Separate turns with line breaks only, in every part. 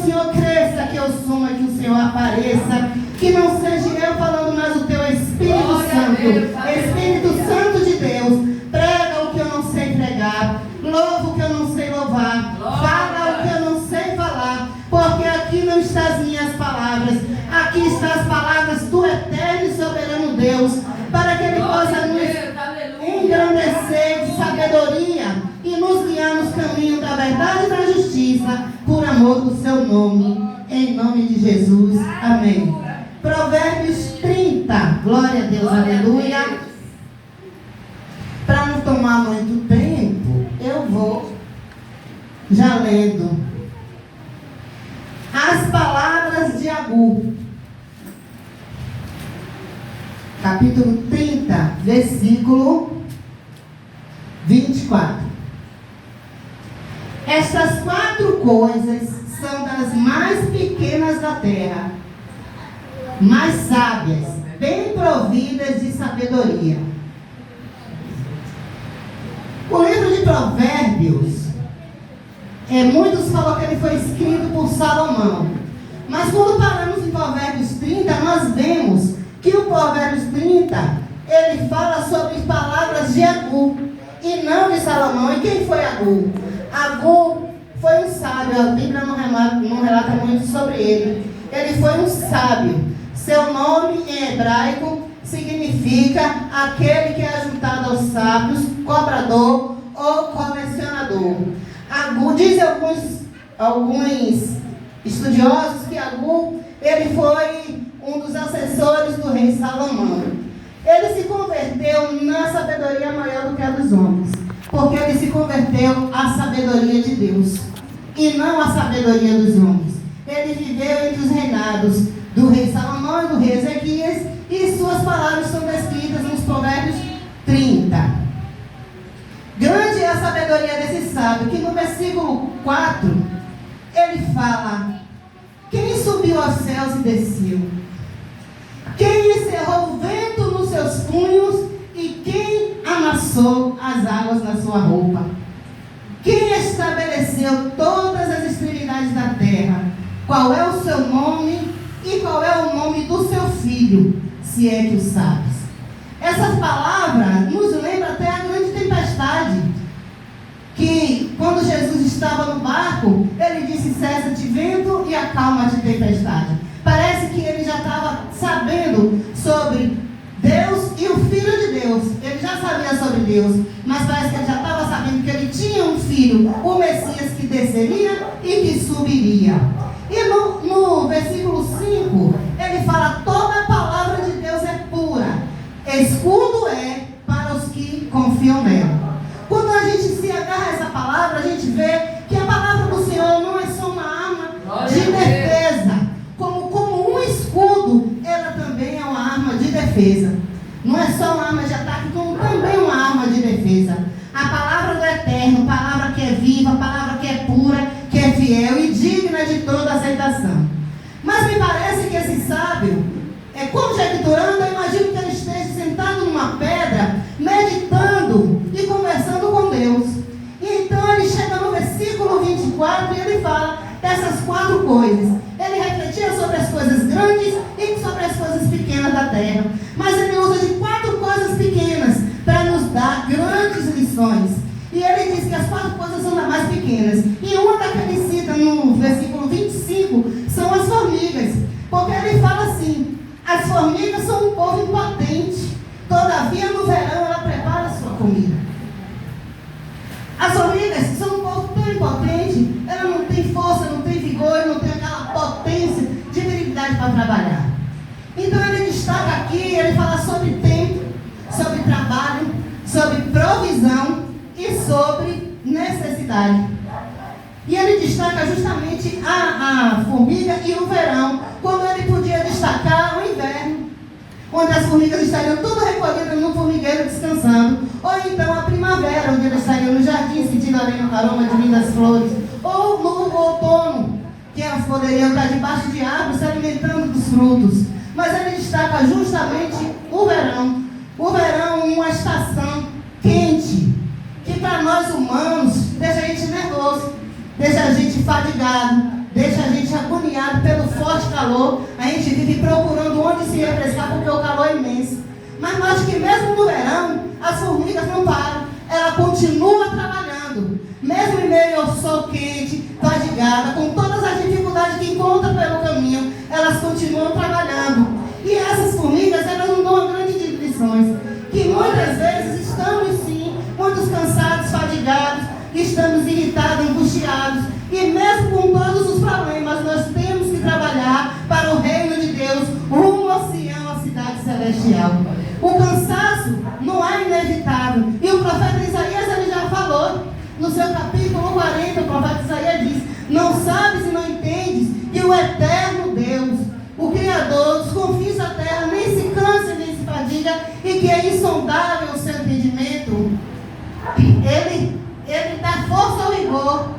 o Senhor cresça, que eu suma, que o Senhor apareça. Que não seja eu falando, mas o teu Espírito Santo. Espírito Santo de Deus. Prega o que eu não sei pregar. Louva o que eu não sei louvar. Fala o que eu não sei falar. Porque aqui não estão as minhas palavras. Aqui estão as palavras do eterno e soberano Deus. Para que Ele possa nos engrandecer de sabedoria e nos guiar nos caminhos da verdade e da justiça, por amor do seu nome. Em nome de Jesus. Amém. Provérbios 30. Glória a Deus. Aleluia. Para não tomar muito tempo, eu vou já lendo. As palavras de Agur. Capítulo 30, versículo 24. Estas 4 coisas são das mais pequenas da terra, mais sábias, bem providas de sabedoria. O livro de Provérbios, muitos falam que ele foi escrito por Salomão. Mas quando paramos em Provérbios 30, nós vemos que o Provérbios 30, ele fala sobre palavras de Agur, e não de Salomão. E quem foi Agur? Agur foi um sábio, a Bíblia não relata muito sobre ele. Ele foi um sábio. Seu nome em hebraico significa aquele que é ajuntado aos sábios, cobrador ou colecionador. Agur, dizem alguns estudiosos que Agur, ele foi um dos assessores do rei Salomão. Ele se converteu na sabedoria maior do que a dos homens, porque ele se converteu à sabedoria de Deus e não à sabedoria dos homens. Ele viveu entre os reinados do rei Salomão e do rei Ezequias, e suas palavras são descritas nos Provérbios 30. Grande é a sabedoria desse sábio, que no versículo 4, ele fala: quem subiu aos céus e desceu? Quem encerrou o vento nos seus punhos e quem amassou as águas na sua roupa? Quem estabeleceu todas as extremidades da terra? Qual é o seu nome e qual é o nome do seu filho, se é que o sabes? Essas palavras nos lembram até a grande tempestade, que quando Jesus estava no barco, ele disse: cessa-te vento e acalma-te tempestade. Parece que ele já estava sabendo sobre Deus e o Filho de Deus. Ele já sabia sobre Deus, mas parece que ele já estava sabendo que ele tinha um filho, o Messias, que desceria e que subiria. E no versículo 5, ele fala: toda a palavra de Deus é pura, escudo é para os que confiam nela. Quando a gente se agarra a essa palavra, a gente vê que a palavra do Senhor não é só uma arma de defesa. Como um escudo, ela também é uma arma de defesa. Não é só uma arma de ataque, como também uma arma de defesa. A palavra do Eterno, palavra que é viva, palavra que é pura, que é fiel e digna de toda aceitação. Mas me parece que esse sábio, conjecturando, eu imagino que ele esteja sentado numa pedra, meditando e conversando com Deus. E então ele chega no versículo 24 e ele fala dessas 4 coisas. Ele refletia sobre as coisas grandes e sobre as coisas pequenas da terra. Mas ele usa de 4 coisas pequenas para nos dar grandes lições. E ele diz que as 4 coisas são as mais pequenas. E uma que ele cita no versículo 25 são as formigas. Porque ele fala assim: as formigas são um povo impotente, todavia no verão ela prepara a sua comida. As formigas são um povo tão impotente, ela não tem força, não tem vigor, não tem aquela potência de virilidade para trabalhar. Então ele destaca aqui, ele fala sobre tempo, sobre trabalho, sobre provisão e sobre necessidade. E ele destaca justamente a formiga e o verão, quando ele podia destacar o inverno, onde as formigas estariam tudo recolhidas no formigueiro descansando, ou então a primavera, onde elas estariam no jardim sentindo o aroma de lindas flores, ou no outono, que elas poderiam estar debaixo de árvores se alimentando dos frutos. Mas ele destaca justamente o verão. O verão, uma estação quente, que para nós humanos deixa a gente nervoso, deixa a gente fadigado, deixa a gente calor, a gente vive procurando onde se refrescar porque o calor é imenso. Mas note que mesmo no verão, as formigas não param, ela continua trabalhando. Mesmo em meio ao sol quente, fadigada, com todas as dificuldades que encontra pelo caminho, elas continuam trabalhando. E essas formigas, elas não dão grandes lições. Que muitas vezes estamos sim, muitos cansados, fadigados, estamos irritados, angustiados. E mesmo com todos os problemas, nós temos que trabalhar para o reino de Deus, rumo ao Sião, a cidade celestial. O cansaço não é inevitável. E o profeta Isaías, ele já falou, no seu capítulo 40, o profeta Isaías diz: não sabes e não entendes que o eterno Deus, o Criador dos confins da terra, nem se cansa nem se fadiga, e que é insondável o seu entendimento. Ele dá força ao vigor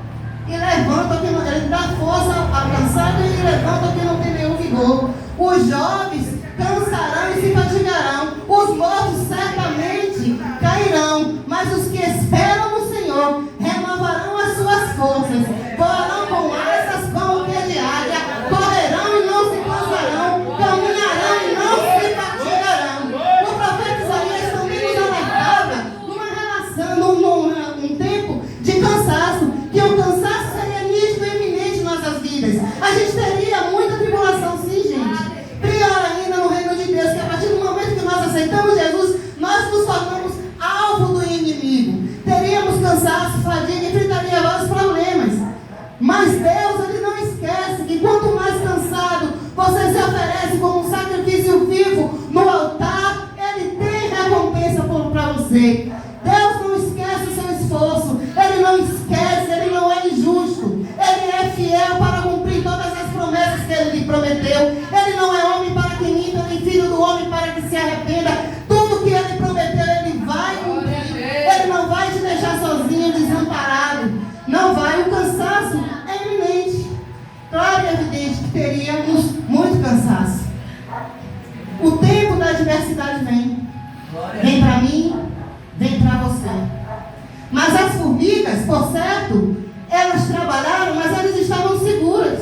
e levanta o que não, ele dá força ao cansado e levanta o que não tem nenhum vigor. Os jovens cansarão e se fatigarão, os mortos certamente cairão, mas os que esperam no Senhor renovarão as suas forças, voarão com asas como o que de águia, correrão e não se cansarão, caminharão e não se fatigarão. O profeta Isaías também nos alertava numa relação, num tempo de cansaço, que o cansaço seria nítido e iminente em nossas vidas. A gente teria muita tribulação, sim, gente. Pior ainda no reino de Deus, que a partir do momento que nós aceitamos Jesus, nós nos tornamos alvo do inimigo. Teríamos cansaço, fadiga, enfrentaria vários problemas. Mas Deus, ele não esquece que quanto mais cansado você se oferece como um sacrifício vivo no altar, ele tem recompensa para você. Deus não esquece o seu esforço, ele não esquece, ele não é injusto, ele é fiel para cumprir todas as promessas que ele lhe prometeu. Ele não é homem para que minta, nem filho do homem para que se arrependa. Tudo que ele prometeu, ele vai cumprir. Ele não vai te deixar sozinho, desamparado. Não vai. O cansaço é iminente. Claro e evidente que teríamos muito cansaço. O tempo da adversidade vem. Vem para mim, vem para você. Mas as formigas, por certo, elas trabalharam, mas elas estavam seguras.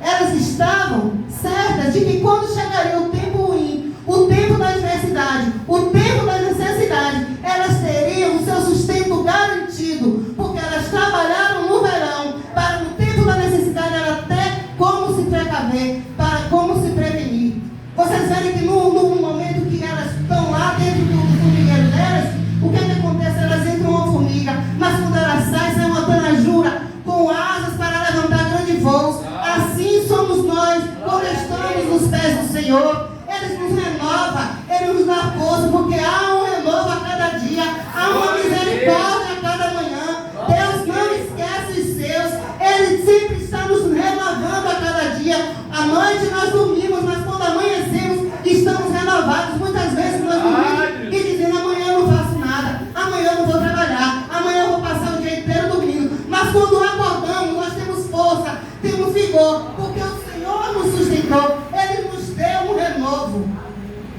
Elas estavam certas de que quando chegaria o tempo ruim, o tempo da adversidade, o tempo da necessidade, elas teriam o seu sustento garantido, porque elas trabalharam no verão, para no tempo da necessidade ela ter como se precaver, para como se prevenir. Vocês verem que no momento que elas estão lá dentro do formigueiro delas, o que acontece? Elas entram uma formiga, mas quando elas saem, sai uma tanajura com asas para levantar grandes voos. Assim somos nós, quando estamos nos pés do Senhor. Ele nos renova, Ele nos dá força, porque há um renovo a cada dia, há uma misericórdia a cada manhã. Deus não esquece os seus, Ele sempre está nos renovando a cada dia. À noite nós dormimos, mas quando amanhecemos, estamos renovados. Muitas vezes nós dormimos e dizendo: amanhã eu não faço nada, amanhã eu não vou trabalhar, amanhã eu vou passar o dia inteiro dormindo. Mas quando acordamos, nós temos força, temos vigor, porque o Senhor nos sustentou, Ele nos deu um renovo.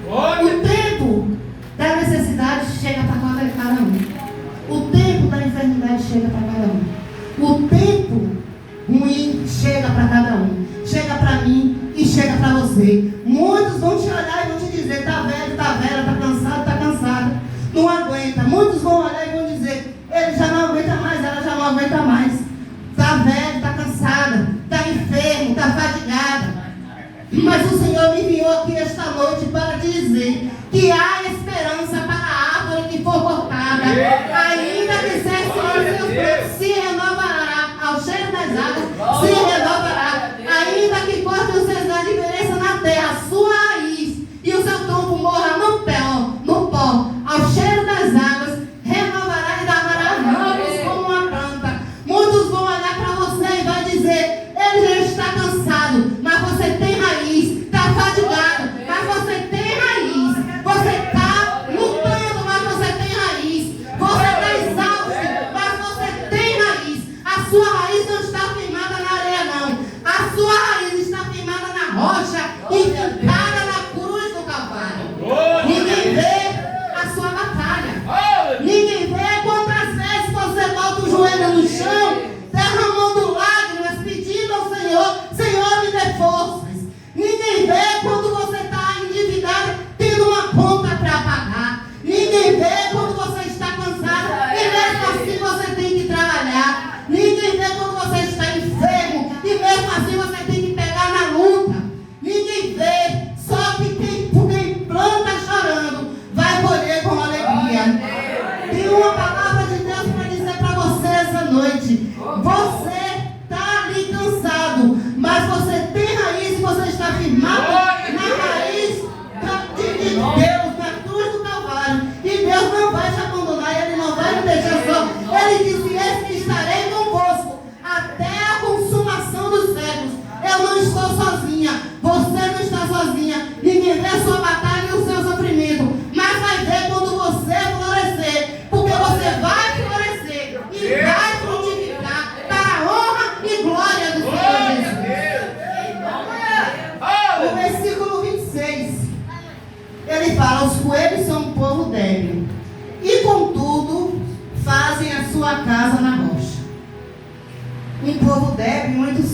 O tempo da necessidade chega para cada um. O tempo da enfermidade chega para cada um. O tempo ruim chega para cada um. Chega para mim e chega para você. Muitos vão te olhar e vão te dizer: está velho, está velha, está cansado, está cansada, não aguenta. Muitos vão olhar e vão dizer: ele já não aguenta mais, ela já não aguenta mais. Está velho, está cansada, está enfermo, está fadigada. Mas o Senhor me enviou aqui esta noite para te dizer que há esperança para a árvore que for cortada. Ainda que cesse os seus braços, se renovará. Ao cheiro das águas, se renovará. Ainda que corte os seus galhos e pereça na terra a sua raiz, e o seu tronco morra no pó. Ao cheiro das águas, renovará e dará ramos como uma planta. Muitos vão olhar para você e vai dizer: ele já está cansado, mas você tem raiz, está fadigado, mas você tem raiz, você está lutando, mas você tem raiz, você está exausto, mas você tem raiz. A sua raiz não está firmada na areia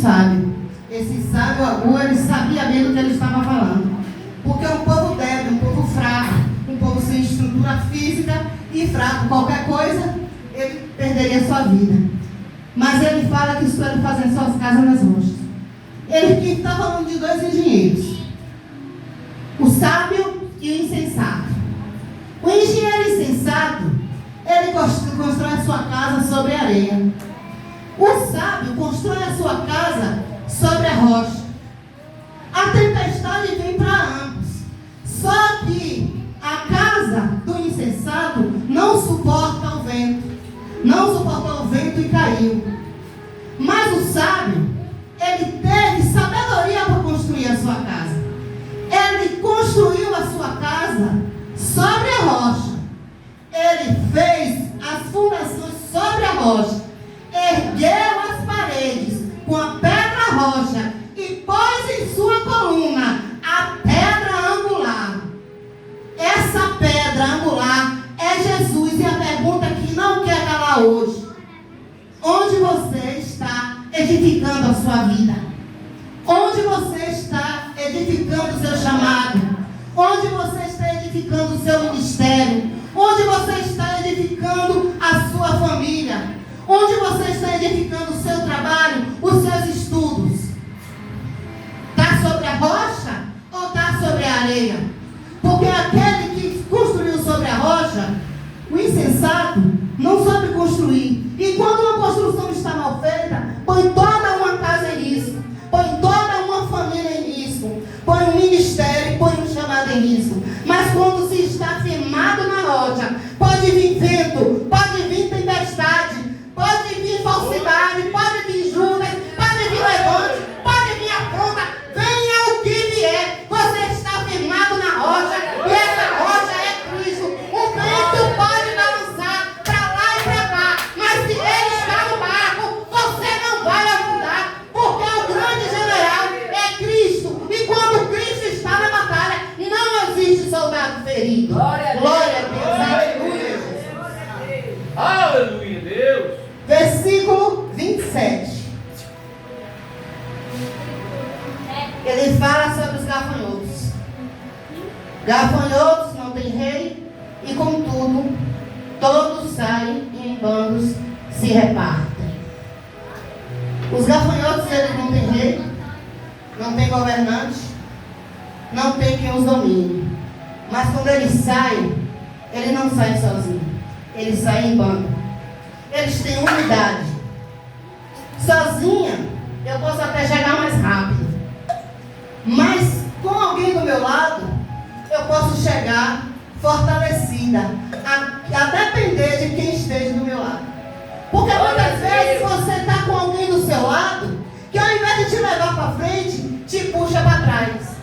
sábio. Esse sábio Agur, ele sabia bem do que ele estava falando. Porque um povo débil, um povo fraco, um povo sem estrutura física e fraco, qualquer coisa, ele perderia sua vida. Mas ele fala que escolhe fazer suas casas nas rochas. Ele aqui está falando de dois engenheiros. O sábio e o insensato. O engenheiro insensato, ele constrói a sua casa sobre a areia. O sábio constrói a sua casa sobre a rocha. A tempestade vem para ambos. Só que a casa do insensato não suporta o vento. Não suportou o vento e caiu. Mas o sábio, ele teve sabedoria para construir a sua casa. Ele construiu a sua casa sobre a rocha. Ele fez as fundações sobre a rocha. Ergueu as paredes com a pedra rocha e pôs em sua coluna a pedra angular. Essa pedra angular é Jesus. E a pergunta que não quer calar hoje: onde você está edificando a sua vida? Onde você está edificando o seu chamado? Onde você está edificando o seu ministério? Onde você está edificando a sua família? Onde você está edificando o seu trabalho, os seus estudos? Está sobre a rocha ou está sobre a areia? Porque aquele que construiu sobre a rocha, o insensato, não sabe construir. E quando uma construção está mal feita, põe toda uma casa em risco, põe toda uma família em risco, põe um ministério, põe um chamado em risco. Mas quando se está firmado na rocha, pode vir vento, pode vir tempestade, pode vir falsidade, pode vir Judas, pode vir levante, pode vir afronta, venha o que vier, você está firmado na rocha, e essa rocha é Cristo. O vento pode balançar para lá e para cá, mas se ele está no barco, você não vai afundar, porque o grande general é Cristo, e quando Cristo está na batalha, não existe soldado ferido. Glória a Deus, aleluia.
Aleluia, Deus.
Versículo 27. Ele fala sobre os gafanhotos. Gafanhotos não têm rei, e contudo, todos saem e em bandos se repartem. Os gafanhotos, eles não têm rei, não têm governante, não tem quem os domine. Mas quando eles saem, eles não saem sozinhos, eles saem em bando. Eles têm unidade. Sozinha, eu posso até chegar mais rápido. Mas com alguém do meu lado, eu posso chegar fortalecida. A depender de quem esteja do meu lado. Porque muitas vezes você está com alguém do seu lado, que ao invés de te levar para frente, te puxa para trás.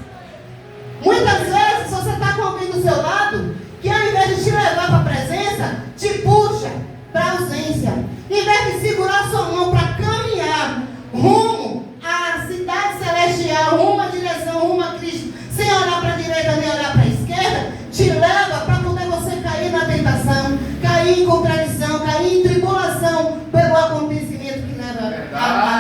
Muitas vezes você está com alguém do seu lado, que ao invés de te levar para a presença, te puxa para a ausência. Em vez de segurar sua mão para caminhar rumo à cidade celestial, rumo à direção, rumo a Cristo, sem olhar para a direita nem olhar para a esquerda, te leva para poder você cair na tentação, cair em contradição, cair em tribulação pelo acontecimento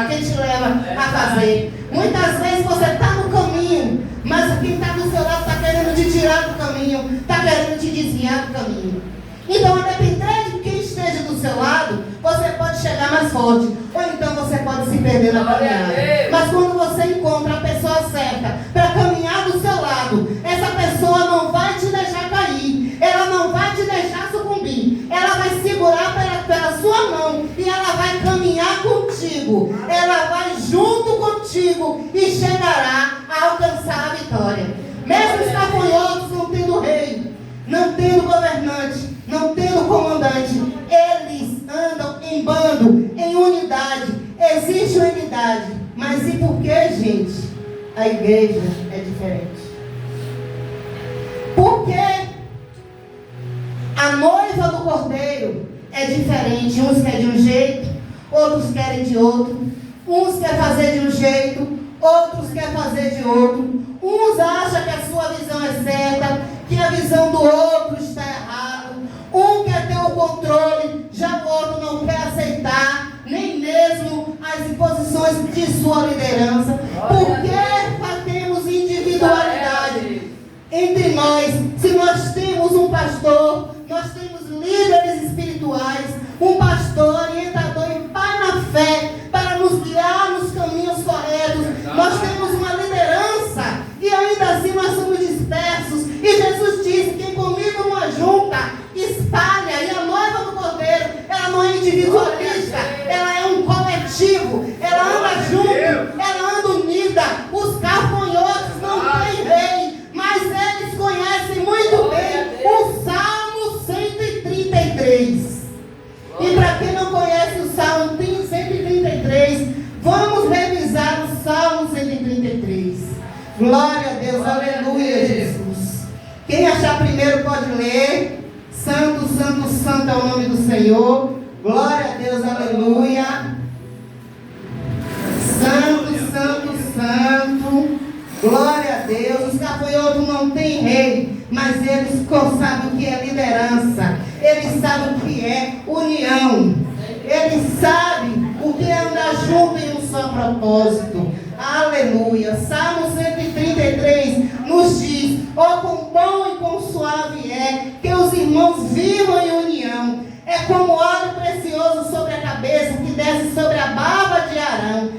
que te leva a fazer. Muitas vezes você está no caminho, mas quem está do seu lado está querendo te tirar do caminho, está querendo te desviar do caminho. Então, a depender de quem esteja do seu lado, você pode chegar mais forte, ou então você pode se perder na caminhada. Mas quando você encontra a pessoa certa para caminhar do seu lado, essa pessoa não vai te deixar cair, ela não vai te deixar sucumbir, ela vai segurar pela sua mão e ela vai caminhar contigo, ela vai junto contigo e chegará a alcançar a vitória. Mesmo os gafanhotos não tendo rei, não tendo governante, não tendo comandante, eles andam em bando, em unidade. Existe unidade. Mas e por que, gente, a igreja é diferente? Porque a noiva do Cordeiro é diferente. Uns querem de um jeito, outros querem de outro. Uns querem fazer de um jeito, outros querem fazer de outro. Uns acham que a sua visão é certa, que a visão do outro está errada. Um quer ter o controle, já o outro não quer aceitar nem mesmo as imposições de sua liderança. Porque temos individualidade entre nós. Se nós temos um pastor, nós temos líderes espirituais, um pastor, orientador e pai na fé, para nos guiar nos caminhos corretos. Nós temos uma liderança e ainda assim nós somos dispersos. E Jesus disse: quem comigo não ajunta, espalha. E a noiva do Cordeiro, ela não é individualista, ela é um coletivo, ela anda junto, ela anda unida. Os gafanhotos não têm rei, mas eles conhecem muito bem o Salmo 133. E para quem não conhece o Salmo 133, vamos revisar o Salmo 133. Glória a Deus, aleluia, Jesus. Quem achar primeiro pode ler. Santo, santo, santo é o nome do Senhor. Glória a Deus, aleluia. Santo, santo, santo. Glória a Deus. Os gafanhotos não têm rei, mas eles sabem o que é liderança. Eles sabem o que é união. Eles sabem o que é andar junto em um só propósito. Aleluia. Salmo 133 nos diz: ó, quão bom e quão suave é que os irmãos vivam em união. É como óleo precioso sobre a cabeça, que desce sobre a barba de Arão,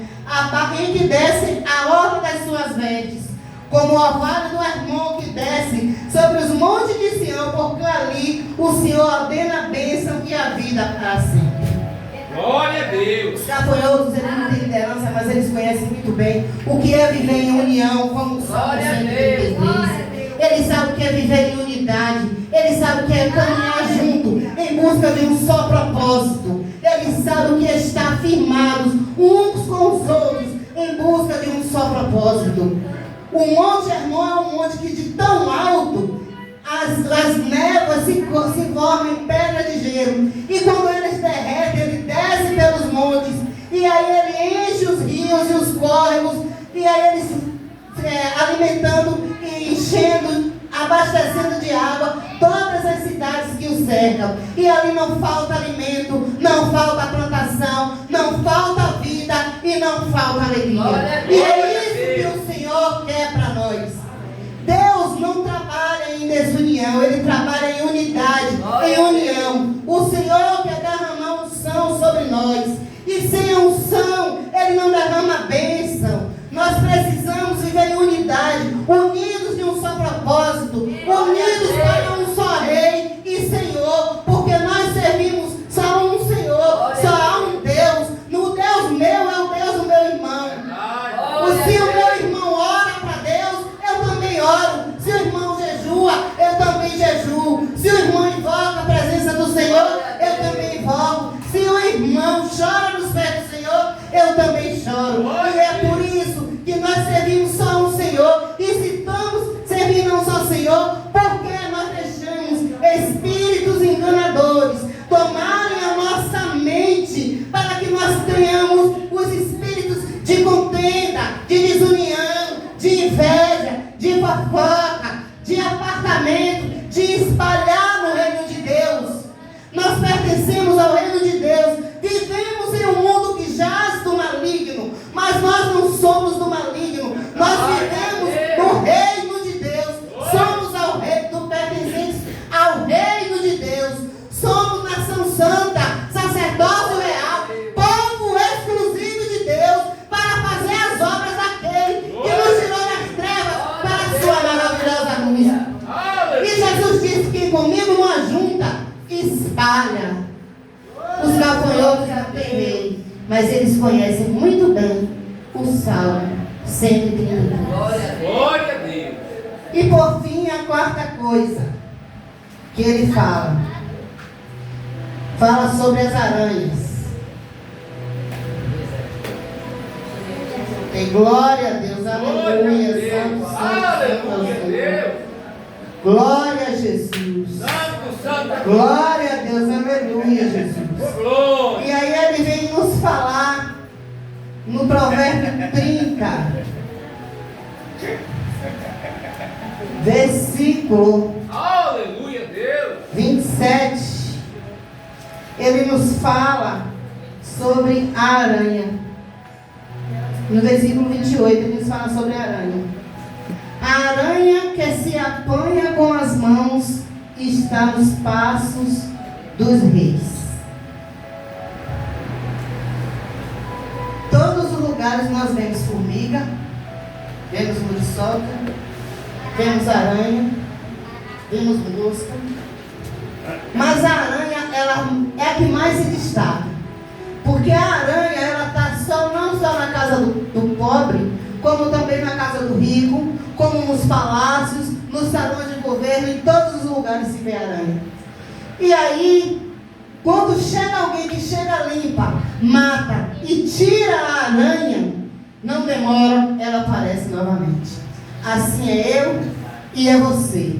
e que desce a orla das suas vestes, como o orvalho do Hermon que desce sobre os montes de Sião, porque ali o Senhor ordena a bênção e a vida para sempre.
Glória a Deus.
Os gafanhotos, eles não têm liderança, mas eles conhecem muito bem o que é viver em união, como o Salmo 133. Eles sabem o que é viver em unidade. Eles sabem o que é caminhar junto, em busca de um só propósito. Eles sabem o que é estar firmados uns com os outros, em busca de um só propósito. O Monte Hermon é um monte que de tão alto as névoas se formam em pedra de gelo. E quando eles derretem, ele desce pelos montes. E aí ele enche os rios e os córregos. E aí eles alimentando e enchendo, abastecendo de água todas as cidades que o cercam. E ali não falta alimento, não falta plantação, não falta vida e não falta alegria. E é isso que o Senhor quer para nós. Deus não trabalha em desunião, Ele trabalha em unidade, em união. O Senhor quer derramar unção sobre nós. E sem a unção, Ele não derrama bênção. Nós precisamos viver em unidade, unidos de um só propósito, unidos para um só Rei e Senhor, porque nós servimos só um Senhor, só há um Deus. No Deus meu é o Deus do meu irmão. Se o meu irmão ora para Deus, eu também oro. Se o irmão jejua, eu também jejuo. Se o irmão invoca a presença do Senhor, eu também invoco. Se o irmão chora nos pés do Senhor, eu também choro. E é por isso que nós servimos só um Senhor. E se estamos servindo um só Senhor, porque nós deixamos espíritos enganadores tomarem a nossa mente, para que nós tenhamos os espíritos de contenda, de desunião, de inveja, de fofoca, de apartamento, de espalhar no reino de Deus. Nós pertencemos ao reino de Deus. Vivemos em um mundo que jaz do maligno, mas nós não somos do maligno. Nós vivemos no reino de Deus. Somos pertencentes ao reino de Deus. Somos nação santa, sacerdócio real, povo exclusivo de Deus, para fazer as obras daquele que nos tirou das trevas para a sua maravilhosa luz. E Jesus disse que comigo não ajunta, espalha. Os gafanhotos não têm rei, mas eles conhecem muito bem o Salmo 133.
Glória a Deus.
E por fim, a quarta coisa que ele fala sobre as aranhas. E glória a Deus, aleluia, santo, santo, Deus. Glória a Jesus. Glória a Deus, aleluia, Jesus. E aí ele vem nos falar no Provérbio 30, versículo
Aleluia, Deus.
27. Ele nos fala sobre a aranha. No versículo 28, ele nos fala sobre a aranha. A aranha que se apanha com as mãos está nos passos dos reis. Todos os lugares nós vemos formiga, vemos muriçoca, vemos aranha, vemos mosca. Mas a aranha, ela é a que mais se destaca. Porque a aranha, ela está não só na casa do pobre, como também na casa do rico, como nos palácios, nos salões de governo, em todos os lugares se vê aranha. E aí, quando chega alguém que chega limpa, mata e tira a aranha, não demora, ela aparece novamente. Assim é eu e é você.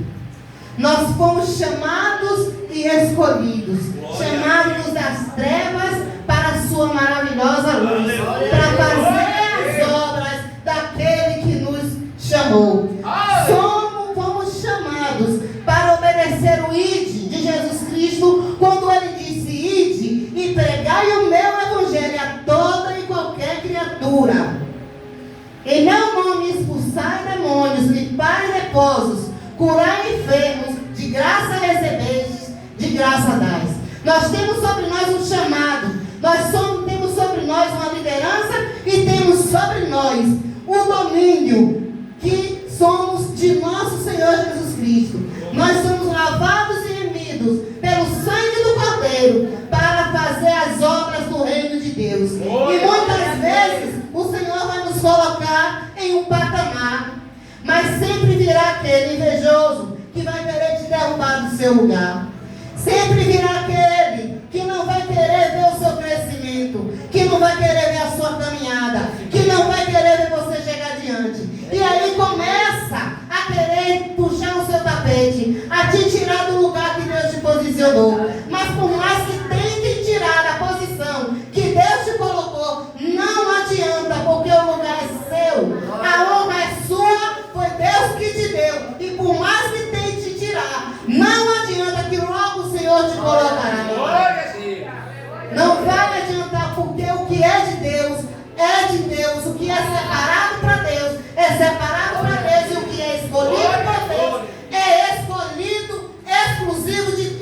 Nós fomos chamados e escolhidos, chamados das trevas para a sua maravilhosa luz, para fazer as obras daquele que nos chamou. Fomos chamados para obedecer o ide de Jesus Cristo, quando ele disse: ide e pregai o meu evangelho a toda e qualquer criatura. Em meu nome expulsai demônios, limpai leprosos, curai enfermos, de graça recebestes, de graça dais. Nós temos sobre nós um chamado, temos sobre nós uma liderança e temos sobre nós o domínio que somos de nosso Senhor Jesus Cristo. Nós somos lavados e remidos pelo sangue do Cordeiro para fazer as obras do reino de Deus. E muitas vezes o Senhor vai nos colocar em um patamar, mas sempre virá aquele invejoso que vai querer te derrubar do seu lugar. Sempre virá aquele que não vai querer ver o seu crescimento, que não vai querer ver a sua caminhada, que não vai querer ver você chegar adiante. E aí começa a querer puxar o seu tapete, a te tirar do lugar que Deus te posicionou. Mas por mais que tente tirar da posição que Deus te colocou, não adianta, porque o lugar é seu, a honra é sua, foi Deus que te deu. E por mais que tente te tirar, não adianta, que logo o Senhor te colocará no lugar. Não vai adiantar, porque o que é de Deus é de Deus. O que é separado para Deus é separado para Deus. E o que é escolhido para Deus é escolhido,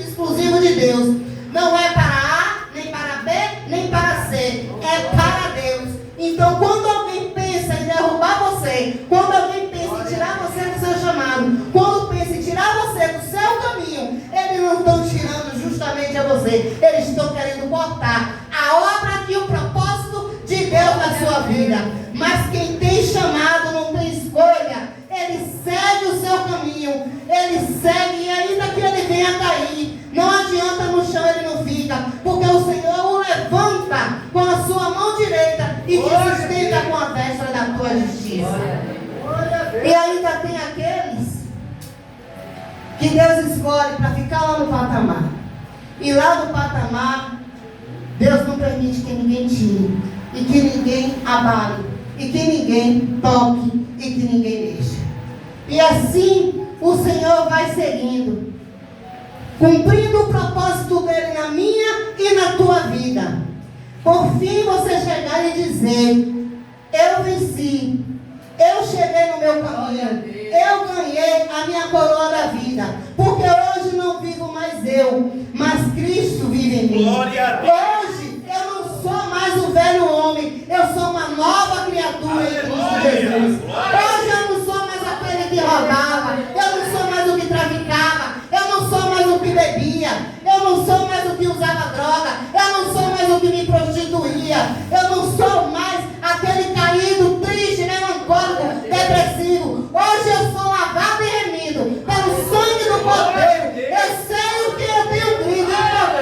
exclusivo de Deus. Não é para A, nem para B, nem para C. É para Deus. Então, quando alguém pensa em derrubar você, quando alguém pensa em tirar você do seu chamado, quando pensa em tirar você do seu caminho, eles não estão tirando justamente a você. Eles estão querendo cortar a obra e o propósito de Deus na sua vida. Mas quem tem chamado não tem escolha. Ele segue o seu caminho. Ele segue, e ainda que ele venha cair, não adianta, no chão ele não fica, porque o Senhor o levanta com a sua mão direita e te sustenta com a destra da tua justiça. E ainda tem aqueles que Deus escolhe para ficar lá no patamar. E lá no patamar, Deus não permite que ninguém tire, e que ninguém abale, e que ninguém toque, e que ninguém deixe. E assim o Senhor vai seguindo, cumprindo o propósito dele na minha e na tua vida. Por fim você chegar e dizer: eu venci, eu cheguei no meu caminho, eu ganhei a minha coroa da vida, porque hoje não vivo mais eu, mas Cristo vive em mim. Hoje eu não sou mais o velho homem, eu sou uma nova criatura em Cristo Jesus. Hoje eu não sou mais aquele que roubava, eu não sou mais o que traficava, eu não sou mais o que bebia, eu não sou mais o que usava droga, eu não sou mais o que me prostituía, eu não sou mais aquele caído, triste, melancólico, depressivo. Hoje eu sou lavado e remido pelo sangue do Cordeiro. Eu sei o que eu tenho crido,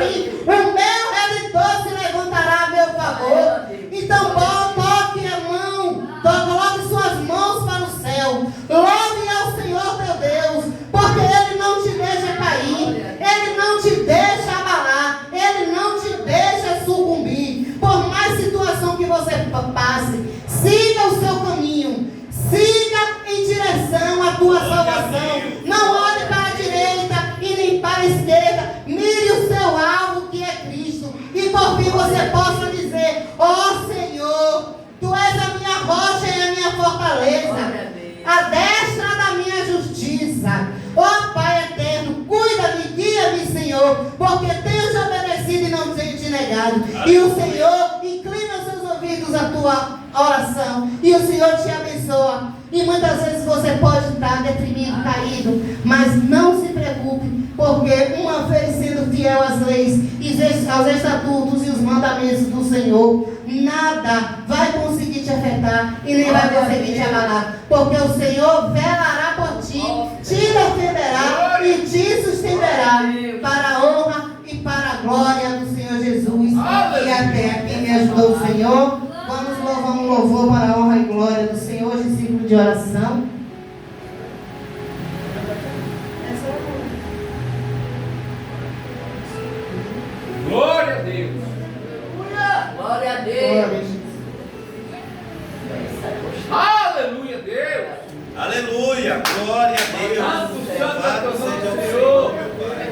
e o meu redentor se levantará a meu favor. Então toque a mão, coloque suas mãos para o céu, louve ao Senhor teu Deus, porque Ele não te deixa cair, Ele não te deixa abalar, Ele não te deixa sucumbir. Por mais situação que você passe, siga o seu caminho, siga em direção à tua salvação. Não olhe para a direita e nem para a esquerda, mire o seu alvo, que é Cristo, e por fim você possa dizer: ó Senhor, Tu és a minha rocha a destra da minha justiça. Ó Pai eterno, cuida-me, guia-me, Senhor, porque tenho te obedecido e não tenho te negado. E o Senhor inclina os seus ouvidos à tua oração, e o Senhor te abençoa. E muitas vezes você pode estar deprimido, caído, mas não se preocupe, porque uma vez sendo fiel às leis, aos estatutos e os mandamentos do Senhor, nada vai conseguir te afetar e nem vai conseguir te abalar, porque o Senhor velará por ti, te defenderá e te sustentará para a honra e para a glória do Senhor Jesus. E até aqui me ajudou o Senhor. Vamos louvar um louvor para a honra e glória do Senhor, discípulo de oração.
Glória a Deus.
Glória a Deus.
Aleluia, Deus.
Aleluia, glória a Deus.
Santo,
Louvado
santo,
seja o
Senhor.
Senhor, meu Pai.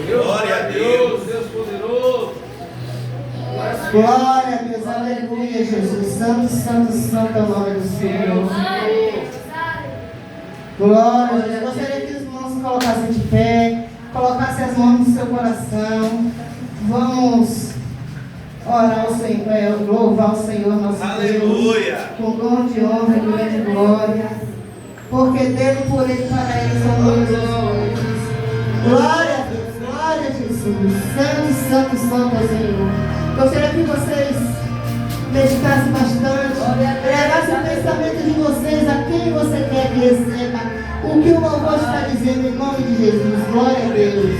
Glória a Deus, Deus poderoso.
Glória a Deus, aleluia, Jesus. Santo, santo, santo é o nome do Senhor. Glória a Deus. Gostaria que os irmãos se colocassem de pé, colocassem as mãos no seu coração. Vamos orar ao Senhor, louvar o Senhor nosso
Aleluia.
Deus, com grande honra e grande glória, porque dele, por ele, para ele são todas as coisas. Glória a Deus, glória a Jesus. Santo, santo, santo é o Senhor. Gostaria que vocês meditassem bastante, levassem o pensamento de vocês a quem você quer que receba o que o louvor está dizendo em nome de Jesus. Glória a Deus.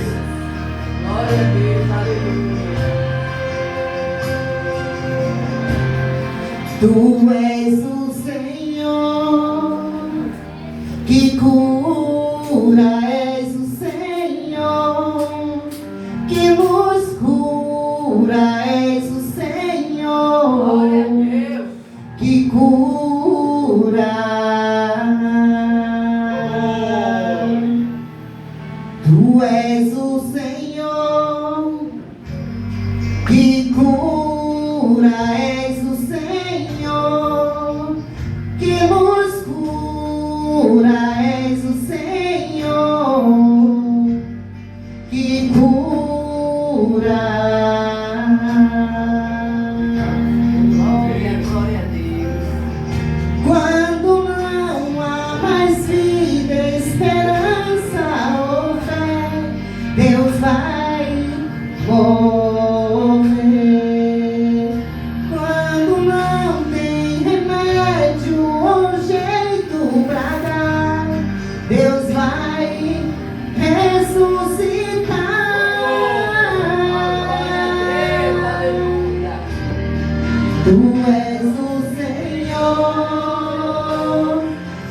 Glória a Deus, aleluia.
Tu és o Senhor que cura, és o Senhor que nos cura, és o Senhor
Glória a Deus.
que cura. Tu és o Senhor que cura, és o Senhor que nos cura, és o Senhor que cura.
Glória, glória a Deus.
Quando não há mais vida, esperança ou fé, Deus vai mover. Quando não tem remédio ou jeito pra dar, Deus vai ressuscitar.
Aleluia.
Tu és o Senhor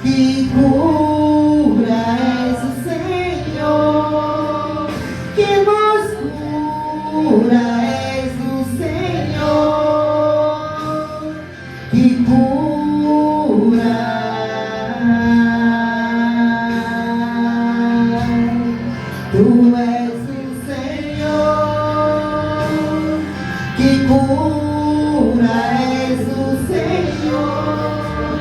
que cura, és o Senhor que nos cura, és o Senhor que cura. Tu és o Senhor que cura, és o Senhor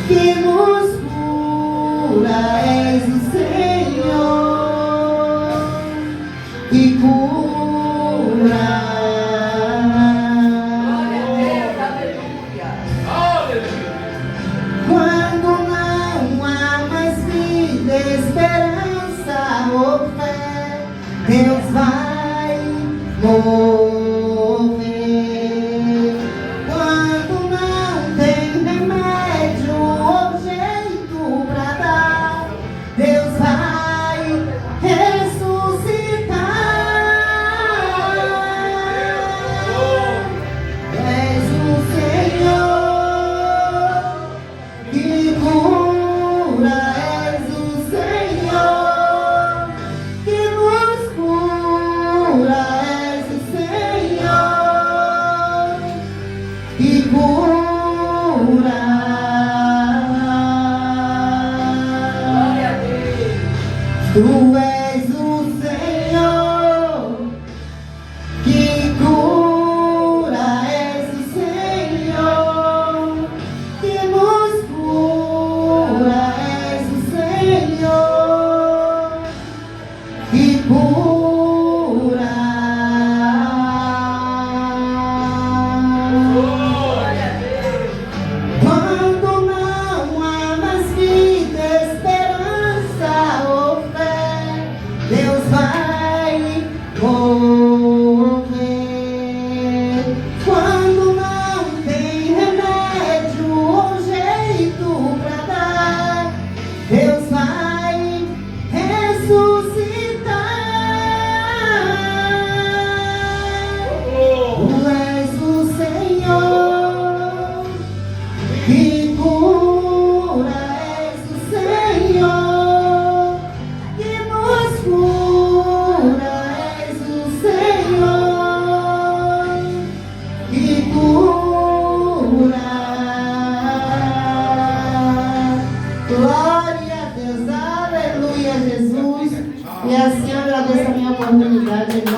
que nos cura, és o Senhor que cura.
Glória a Deus, aleluia.
Aleluia.
Quando não há mais vida, esperança ou fé, Deus vai mover. Quando não tem remédio ou jeito pra dar, Deus vai ressuscitar. És o Senhor que cura, és o Senhor que nos cura, és o Senhor que cura.
Glória a Deus.
Tu és o Senhor que cura, és o Senhor que nos cura, unidade